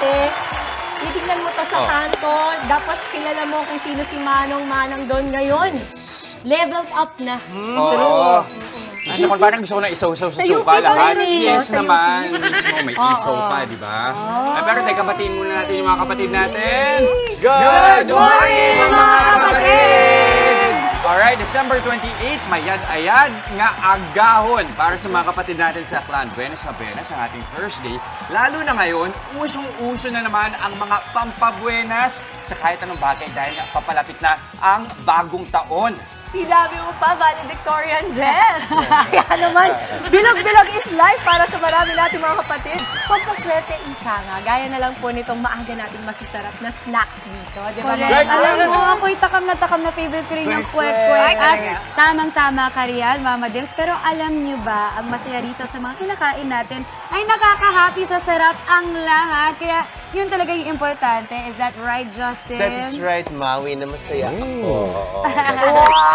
ate, titignan mo to sa kanto, dapat kilala mo kung sino si Manang doon ngayon. Leveled up na. Oo. Parang gusto ko na isaw-saw sa suka lahat. Yes naman. Mismo, may isaw pa, di ba? Pero teka, batiin muna natin yung mga kapatid natin. Good morning, mga kapatid! Alright, December 28, mayad-ayad nga agahon para sa mga kapatid natin sa Clan Buenas Abenas, ang ating first day. Lalo na ngayon, usong-uso na naman ang mga pampabuenas sa kahit anong bagay dahil nga papalapit na ang bagong taon. Sinabi mo pa, valedictorian Jess. Kaya naman, bilog-bilog is life para sa marami nating mga kapatid. Pagpaswerte, ika nga. Gaya na lang po nitong maaga nating masasarap na snacks dito. Di ba? Alam mo, ako'y takam na favorite ko rin yung kwek-kwek. At tamang-tama ka riyan, Mama Dims. Pero alam niyo ba, ang masaya rito sa mga kinakain natin ay nakaka-happy sa sarap ang lahat. Kaya yun talaga yung importante. Is that right, Justin? That is right, Maui, na masaya ako.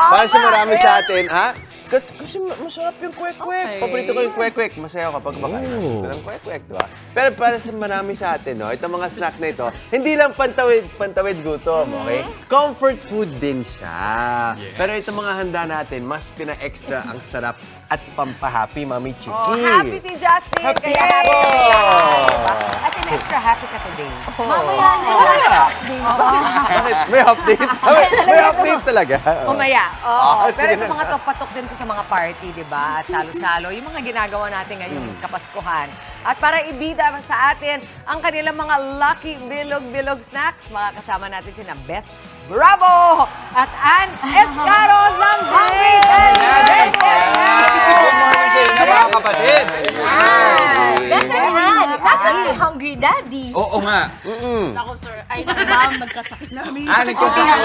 Para sa marami sa atin, ha? Kasi masarap yung kwek-kwek. Paborito ko yung kwek-kwek. Masaya ako kapag kumakain ng kwek-kwek, diba? Pero para sa marami sa atin, no, itong mga snack na ito, hindi lang pantawid gutom, okay? Comfort food din siya. Pero itong mga handa natin, mas pina-extra ang sarap at pampahappy, Mami Chiki. Happy si Justin! Happy! Kaya happy ka. As in, extra happy ka today. Mamaya na. Bakit? May update? May update talaga. Umaya. Pero Sige ito na. mga patok din to sa mga party, di ba? At salo-salo. Yung mga ginagawa natin ngayong Kapaskuhan. At para ibida sa atin ang kanilang mga lucky bilog-bilog snacks, makakasama natin si Beth Bravo! At Ann Escaros ng Hungry Daddy! Good morning sa inyo, mga kapatid. Nasaan si Hungry Daddy? Oo nga. Ako, sir. Ay, ma'am, nagkasakit na. Nagkasakit.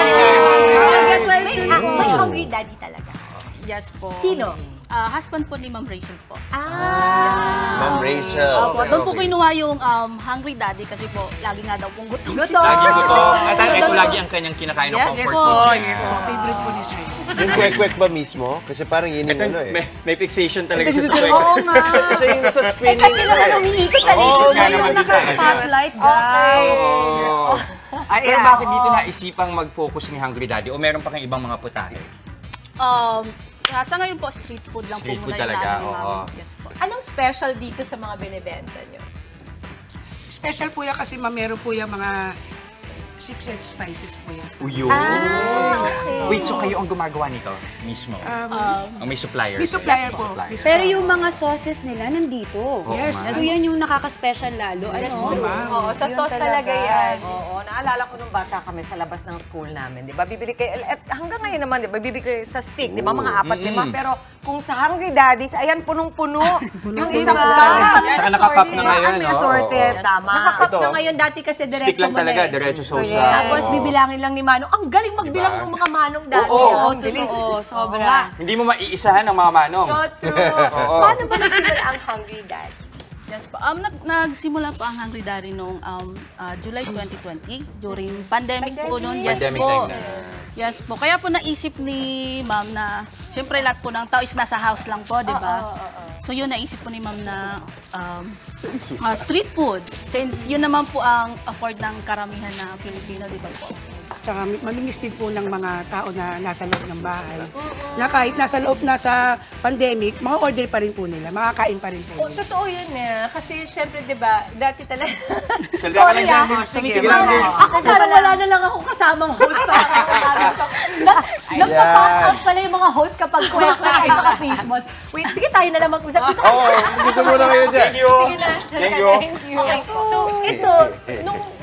May Hungry Daddy talaga. Yes po. Sino? Husband po ni Ma'am Rachel po. Ma'am Rachel. Opo, doon po kinuha yung Hungry Daddy kasi po, lagi nga daw pong gutom siya. Lagi gutom. At ito lagi ang kanyang kinakain ng comfort food. Yes po. Favorite po ni Sir. Yung kwek-kwek ba mismo? Kasi parang yun yung Ito, ano eh. may fixation talaga siya sa kwek. Oo nga. Kasi yung nasa spinning. Kasi naman umiikot sa likod. nga naman Yung naka-spotlight, Okay. guys. Pero bakit dito naisipang mag-focus ni Hungry Daddy? O meron pa kayong ibang mga putahe? Sa ngayon po, street food lang Street po food muna talaga, yung namin, oo. ma'am. Yes po. Anong special dito sa mga binibenta nyo? Special po yan kasi meron po yung mga secret spices po yan. Uyo. Okay. Wait, so kayo ang gumagawa nito mismo? Ang may supplier? May supplier po. Pero yung mga sauces nila nandito. Yes, So yan yung nakaka-special lalo. Yes po, ma'am. Oo, sa sauce talaga yan. Oo, naalala ko nung bata kami sa labas ng school namin, di ba? Bibili kayo, at hanggang ngayon naman, di ba? Bibili kayo sa stick, di ba? Mga 4-5. Pero kung sa Hungry Daddies, ayan, punong-puno. Yung isang cup. Saka naka-cup na ngayon. May assorted, tama. Nakakap na ngayon, dati kasi diretso Stick lang mo na talaga, eh. diretso sauce. Tapos bibilangin lang ni Manong. Ang galing magbilang ng mga Manong dati. Oo, ang bilis. sobra. Hindi mo maiisahan ng mga manong. So true. Paano ba nagsimula ang Hungry Dad? Yes po. Nagsimula po ang Hungry Daddy noong July 2020 during pandemic po noon. Yes Pandemic po. time na. Yes po. Kaya po naisip ni Ma'am na siyempre lahat po ng tao is nasa house lang po, di ba? So yun, naisip po ni Ma'am na street food. Since yun naman po ang afford ng karamihan na Pilipino, di ba po? Tsaka mamimiss din po ng mga tao na nasa loob ng bahay. Na kahit nasa loob, nasa pandemic, order pa rin po nila, makakain pa rin po nila. Totoo yun eh. Kasi syempre, di ba, dati talaga... Salga ka lang dyan. Sige, Ako parang wala na lang akong kasamang host. Nagpa-pop up pala yung mga host kapag kwek-kwek at saka Christmas. Wait, sige tayo na lang mag-usap. Dito Oo, dito muna kayo dyan. Thank you. Sige na. Thank you. Okay, so ito,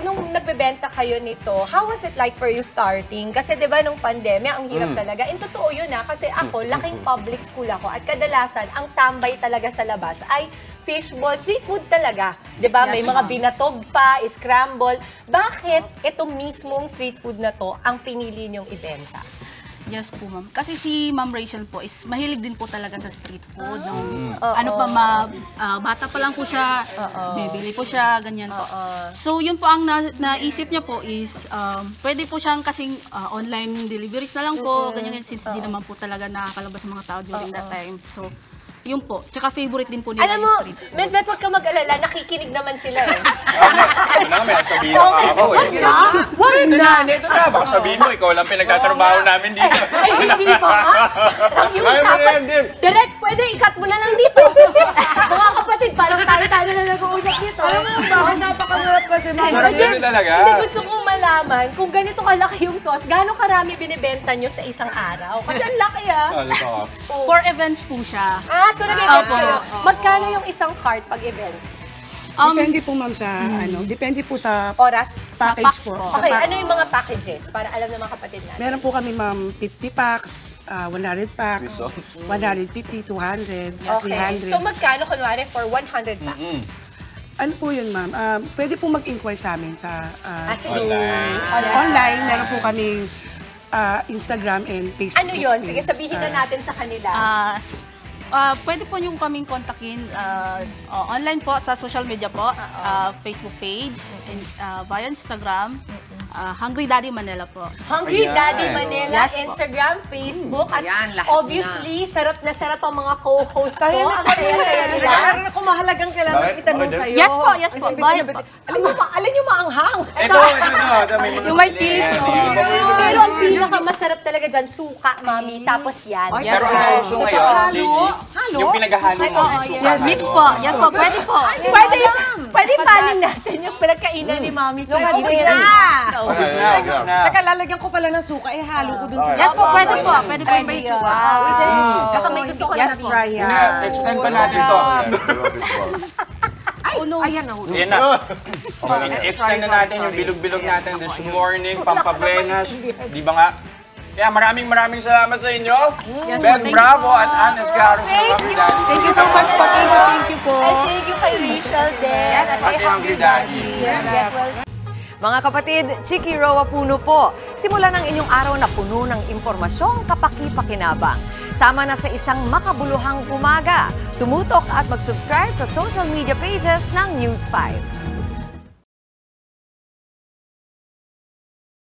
nung nagbebenta kayo nito, how was it like for you starting? Kasi 'di ba nung pandemya, ang hirap talaga. And totoo 'yun kasi ako, laking public school ako at kadalasan ang tambay talaga sa labas ay fishball, street food talaga. 'Di ba? May mga binatog pa, scramble. Bakit itong mismong street food na to ang pinili niyong ibenta? Yes po, ma'am. Kasi si Ma'am Rachel po is mahilig din po talaga sa street food. Bata pa lang po siya, bibili po siya, ganyan po. So, yun po ang naisip niya po is, pwede po siyang kasing online deliveries na lang po, ganyan, since di naman po talaga nakakalabas ng mga tao during that time. So, Yun po. Tsaka favorite din po nila Alam mo, yung street food. Miss Beth, huwag ka mag-alala, nakikinig naman sila eh. Ano na, may sabihin na ako eh. Ito na. Baka sabihin mo, ikaw lang pinagtatrabaho namin dito. Ay, hindi po, ha? Yung Kaya mo na dapat, yan, Dim. direct, pwede i-cut mo na lang dito. Mga kapatid, parang tayo na nag-uusap dito. Bakit napakalarap kasi, ma'am? Sarap yun talaga. Hindi, gusto kong malaman kung ganito kalaki yung sauce, gaano karami binibenta nyo sa isang araw? Kasi ang laki ah. For events po siya. Ah, so nag-event Opo. kayo. Magkano yung isang cart pag events? Depende po ma'am sa depende po sa Oras? package packs po. po. Sa Okay, packs. ano yung mga packages para alam ng mga kapatid natin? Meron po kami ma'am 50 packs, 100 packs, 150, 200, Okay. 300. So magkano kunwari for 100 packs? Ano po yun ma'am? Pwede po mag-inquire sa amin sa Sige. online. Meron po kaming Instagram and Facebook. Ano yun? Sige, page. sabihin na natin sa kanila. Pwede po yung kaming kontakin online po sa social media po, Facebook page, and, via Instagram, Hungry Daddy Manila po. Hungry Ayan. Daddy Manila, Yes po. Instagram, Facebook, at Ayan, lahat obviously, sarap na sarap ang mga co-host ko. Ang saya-saya nila. Meron ako mahalagang kailangan Bakit? itanong Bakit? sa'yo. Yes po, yes po. Bakit po? Alin yung maanghang? Ito. May mga Yung may chili sauce. Pero ang pinakamasarap talaga dyan, suka, mami, tapos yan. Pero ang uso ngayon, yung pinaghahalo mo. Yes, mix po. Yes po, pwede po. Pwede panin natin yung pinagkainan ni mami. Tsaka Ubus ni na! Ubus na, ubus na. Teka, lalagyan ko pala ng suka. Halo ko dun sa... Yes po, pwede po. Pwede po yung may suka. Baka may gusto ka Yes, sabihin. try yan. Extend pa natin to. Ayan na. Yan na. Extend na natin yung bilog-bilog natin this morning, Pampabuenas. Di ba nga? Kaya maraming salamat sa inyo. Yes, Ben po, thank you Bravo po. at Anas Caro sa Hungry Daddy. Thank you so much po. Thank you po. And thank you kay Rachel din. At kay Pati Hungry Daddy. Get well. Mga kapatid, Chiki Roa Puno po. Simulan ang inyong araw na puno ng impormasyong kapaki-pakinabang. Sama na sa isang makabuluhang umaga. Tumutok at mag-subscribe sa social media pages ng News 5.